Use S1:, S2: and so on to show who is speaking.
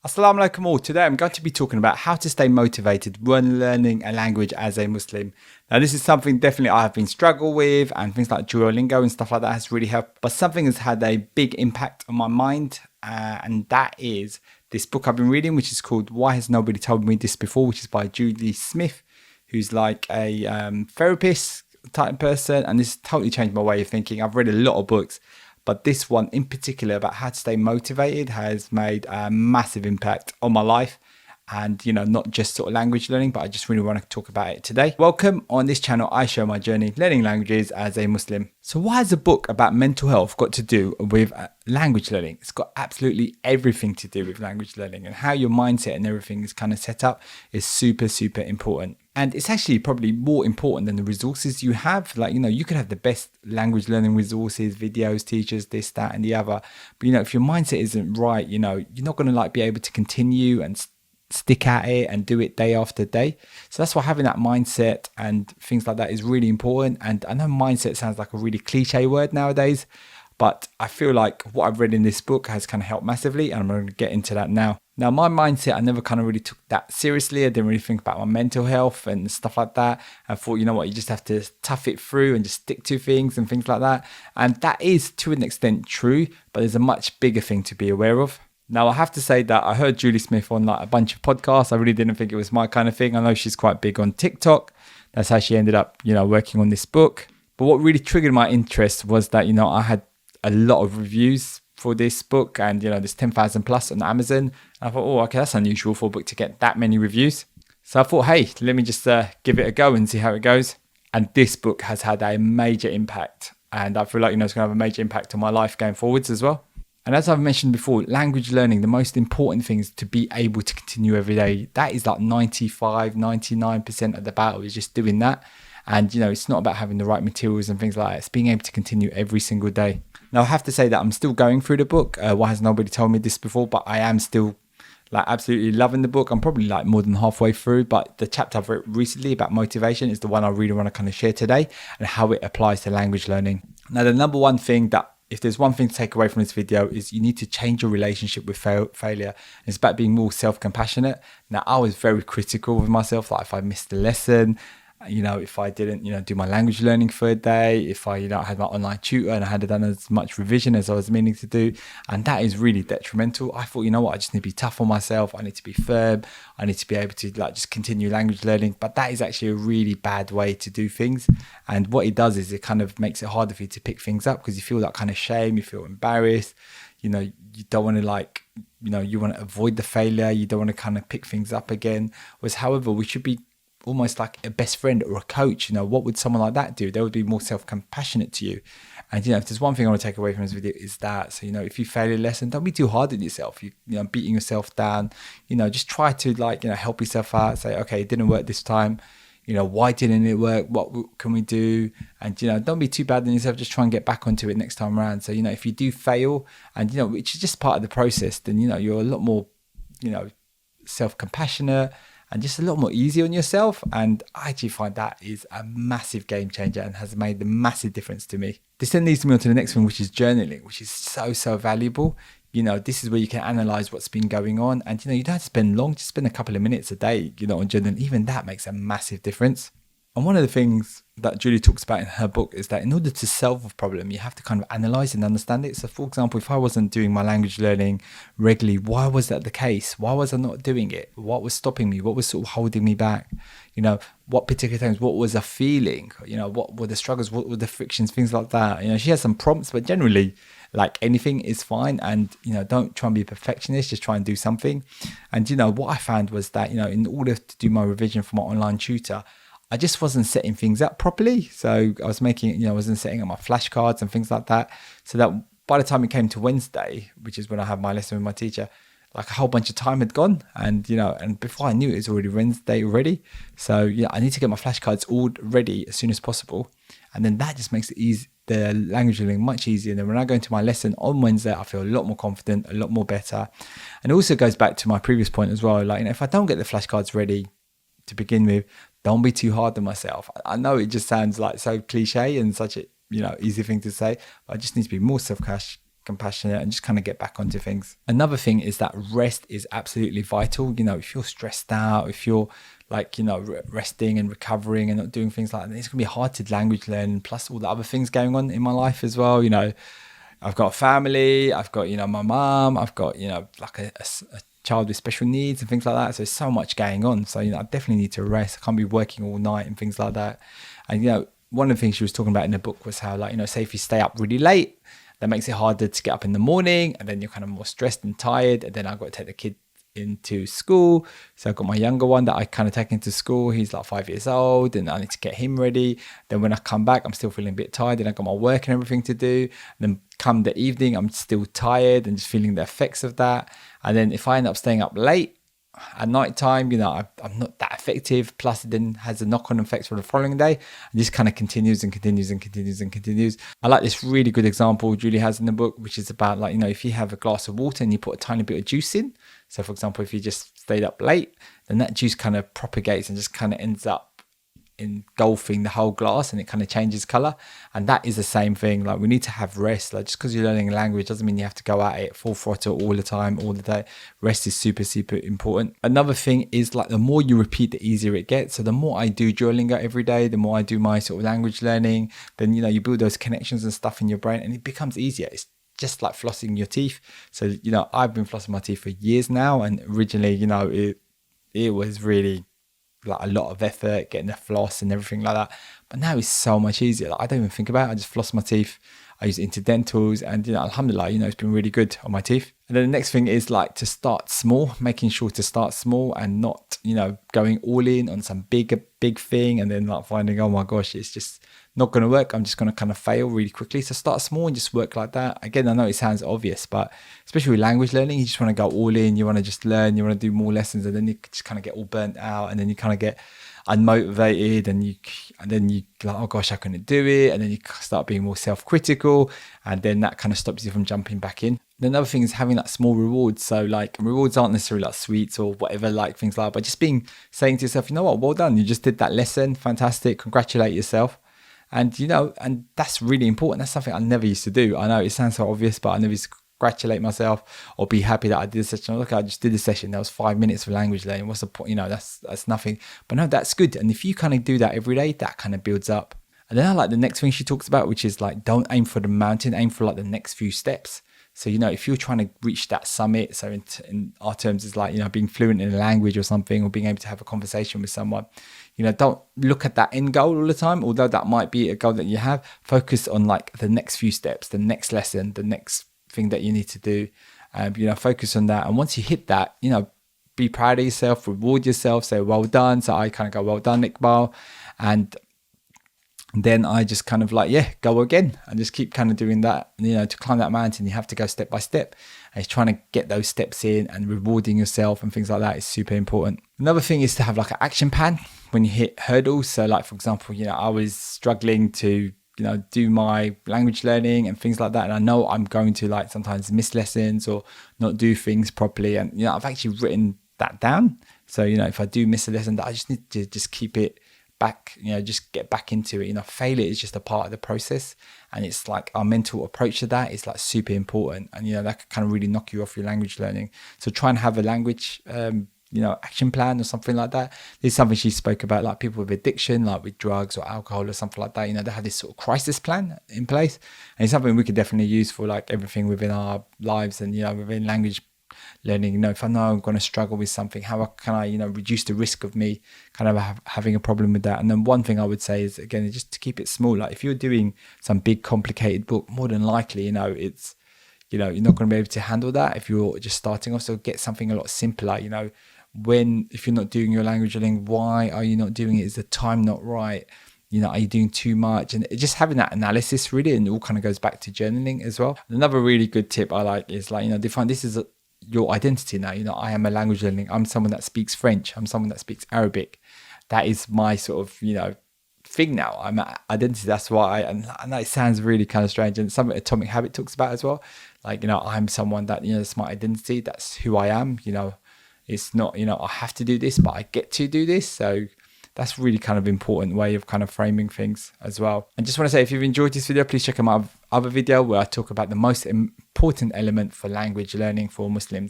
S1: Assalamu alaikum all. Today I'm going to be talking about how to stay motivated when learning a language as a Muslim. Now this is something definitely I have been struggle with, and things like Duolingo and stuff like that has really helped. But something has had a big impact on my mind, and that is this book I've been reading, which is called Why Has Nobody Told Me This Before, which is by Julie Smith, who's like a therapist type person, and this totally changed my way of thinking. I've read a lot of books, but this one in particular about how to stay motivated has made a massive impact on my life. And, not just sort of language learning, but I just really want to talk about it today. Welcome. On this channel, I share my journey learning languages as a Muslim. So what has a book about mental health got to do with language learning? It's got absolutely everything to do with language learning, and how your mindset and everything is kind of set up is super, super important. And it's actually probably more important than the resources you have. Like, you could have the best language learning resources, videos, teachers, this, that, and the other. But, if your mindset isn't right, you're not going to be able to continue and stick at it and do it day after day. So that's why having that mindset and things like that is really important. And I know mindset sounds like a really cliche word nowadays, but I feel like what I've read in this book has kind of helped massively, and I'm going to get into that now. Now, my mindset, I never kind of really took that seriously. I didn't really think about my mental health and stuff like that. I thought, you just have to tough it through and just stick to things and things like that. And that is to an extent true, but there's a much bigger thing to be aware of. Now, I have to say that I heard Julie Smith on a bunch of podcasts. I really didn't think it was my kind of thing. I know she's quite big on TikTok. That's how she ended up, working on this book. But what really triggered my interest was that, I had a lot of reviews for this book, and, there's 10,000 plus on Amazon. And I thought, oh, okay, that's unusual for a book to get that many reviews. So I thought, hey, let me just give it a go and see how it goes. And this book has had a major impact. And I feel like, it's going to have a major impact on my life going forwards as well. And as I've mentioned before, language learning, the most important thing is to be able to continue every day. That is like 95, 99% of the battle is just doing that. And, it's not about having the right materials and things like that. It's being able to continue every single day. Now, I have to say that I'm still going through the book. Why has nobody told me this before? But I am still absolutely loving the book. I'm probably more than halfway through. But the chapter I've read recently about motivation is the one I really want to kind of share today, and how it applies to language learning. Now, the number one thing that, if there's one thing to take away from this video, is you need to change your relationship with failure. It's about being more self-compassionate. Now, I was very critical with myself. Like if I missed a lesson, if I didn't, do my language learning for a day, if I, had my online tutor and I hadn't done as much revision as I was meaning to do. And that is really detrimental. I thought, I just need to be tough on myself. I need to be firm. I need to be able to just continue language learning. But that is actually a really bad way to do things. And what it does is it kind of makes it harder for you to pick things up, because you feel that kind of shame, you feel embarrassed. You don't want to you want to avoid the failure. You don't want to kind of pick things up again. Whereas, however, we should be almost like a best friend or a coach. What would someone like that do? They would be more self-compassionate to you. And if there's one thing I want to take away from this video, is that, so if you fail a lesson, don't be too hard on yourself. Beating yourself down, just try to help yourself out. Say, okay, it didn't work this time, why didn't it work, what can we do? And don't be too bad on yourself. Just try and get back onto it next time around. So if you do fail, and which is just part of the process, then you're a lot more self-compassionate and just a lot more easy on yourself. And I actually find that is a massive game changer and has made a massive difference to me. This then leads me on to the next thing, which is journaling, which is so, so valuable. This is where you can analyze what's been going on. And, you don't have to spend long, just spend a couple of minutes a day, on journaling. Even that makes a massive difference. And one of the things that Julie talks about in her book is that in order to solve a problem, you have to kind of analyze and understand it. So, for example, if I wasn't doing my language learning regularly, why was that the case? Why was I not doing it? What was stopping me? What was sort of holding me back? What particular times, what was I feeling? What were the struggles? What were the frictions? Things like that. She has some prompts, but generally, anything is fine. And, don't try and be a perfectionist, just try and do something. And, what I found was that, in order to do my revision for my online tutor, I just wasn't setting things up properly. So I was making, I wasn't setting up my flashcards and things like that. So that by the time it came to Wednesday, which is when I have my lesson with my teacher, a whole bunch of time had gone. And, and before I knew it was already Wednesday already. So, I need to get my flashcards all ready as soon as possible. And then that just makes it easy, the language learning much easier. And then when I go into my lesson on Wednesday, I feel a lot more confident, a lot more better. And it also goes back to my previous point as well. If I don't get the flashcards ready to begin with, don't be too hard on myself. I know it just sounds so cliche and such a easy thing to say, but I just need to be more self-compassionate compassionate, and just kind of get back onto things. Another thing is that rest is absolutely vital. If you're stressed out, if you're like, resting and recovering and not doing things like that, it's going to be hard to language learn, plus all the other things going on in my life as well. I've got a family, I've got, my mom, I've got, like a child with special needs and things like that. So there's so much going on. So, I definitely need to rest. I can't be working all night and things like that. And, one of the things she was talking about in the book was how, like, say if you stay up really late, that makes it harder to get up in the morning, and then you're kind of more stressed and tired. And then I've got to take the kid into school. So I've got my younger one that I kind of take into school. He's like 5 years old, and I need to get him ready. Then when I come back, I'm still feeling a bit tired, and I've got my work and everything to do. And then come the evening, I'm still tired and just feeling the effects of that. And then if I end up staying up late at night time, I'm not that effective. Plus, it then has a knock-on effects for the following day. And this kind of continues and continues and continues and continues. I like this really good example Julie has in the book, which is about, like, if you have a glass of water and you put a tiny bit of juice in. So, for example, if you just stayed up late, then that juice kind of propagates and just kind of ends up engulfing the whole glass, and it kind of changes color. And that is the same thing. Like, we need to have rest. Like, just because you're learning a language doesn't mean you have to go at it full throttle all the time, all the day. Rest is super, super important. Another thing is, like, the more you repeat, the easier it gets. So the more I do Duolingo every day, the more I do my sort of language learning, then, you build those connections and stuff in your brain, and it becomes easier. It's just like flossing your teeth. So, I've been flossing my teeth for years now, and originally, it was really like a lot of effort getting the floss and everything like that, but now it's so much easier. Like, I don't even think about it. I just floss my teeth. I use interdentals, and alhamdulillah, it's been really good on my teeth. And then the next thing is, like, to start small, making sure to start small and not going all in on some big thing, and then like finding, oh my gosh, it's just not going to work. I'm just going to kind of fail really quickly. So start small and just work like that. Again, I know it sounds obvious, but especially with language learning, you just want to go all in. You want to just learn. You want to do more lessons, and then you just kind of get all burnt out, and then you kind of get unmotivated, and then you like, oh gosh, I couldn't do it, and then you start being more self-critical, and then that kind of stops you from jumping back in. The another thing is having like small rewards. So like, rewards aren't necessarily like sweets or whatever, like things like that, but just saying to yourself, well done, you just did that lesson, fantastic, congratulate yourself. And and that's really important. That's something I never used to do. I know it sounds so obvious, but I never used to congratulate myself or be happy that I did a session. Look, I just did a session. That was 5 minutes of language learning. What's the point? That's nothing. But no, that's good. And if you kind of do that every day, that kind of builds up. And then I like the next thing she talks about, which is like, don't aim for the mountain, aim for like the next few steps. So, if you're trying to reach that summit, so in our terms, it's like, being fluent in a language or something, or being able to have a conversation with someone, don't look at that end goal all the time, although that might be a goal that you have. Focus on like the next few steps, the next lesson, the next thing that you need to do. Focus on that. And once you hit that, be proud of yourself, reward yourself, say, well done. So I kind of go, well done, Iqbal. And then I just kind of like, go again, and just keep kind of doing that. To climb that mountain, you have to go step by step, and it's trying to get those steps in and rewarding yourself and things like that is super important. Another thing is to have like an action plan when you hit hurdles. So like, for example, I was struggling to do my language learning and things like that, and I know I'm going to like sometimes miss lessons or not do things properly, and I've actually written that down. So if I do miss a lesson, that I just need to just keep it back, just get back into it. Failure is just a part of the process, and it's like our mental approach to that is like super important, and that can kind of really knock you off your language learning. So try and have a language action plan or something like that. This is something she spoke about, like people with addiction, like with drugs or alcohol or something like that. They have this sort of crisis plan in place, and it's something we could definitely use for like everything within our lives, and within language learning. If I know I'm going to struggle with something, how can I reduce the risk of me kind of having a problem with that? And then one thing I would say is, again, just to keep it small. Like if you're doing some big complicated book, more than likely it's you're not going to be able to handle that if you're just starting off. So get something a lot simpler. If you're not doing your language learning, why are you not doing it? Is the time not right? Are you doing too much? And just having that analysis really, and it all kind of goes back to journaling as well. Another really good tip I like is like, define this is your identity now. I am a language learning. I'm someone that speaks French. I'm someone that speaks Arabic. That is my sort of, thing now. I'm an identity. That's why and that sounds really kind of strange. And something Atomic Habit talks about as well. Like, I'm someone that, it's my identity. That's who I am. It's not, I have to do this, but I get to do this. So That's really kind of important way of kind of framing things as well. And just want to say, if you've enjoyed this video, please check out my other video where I talk about the most important element for language learning for Muslims.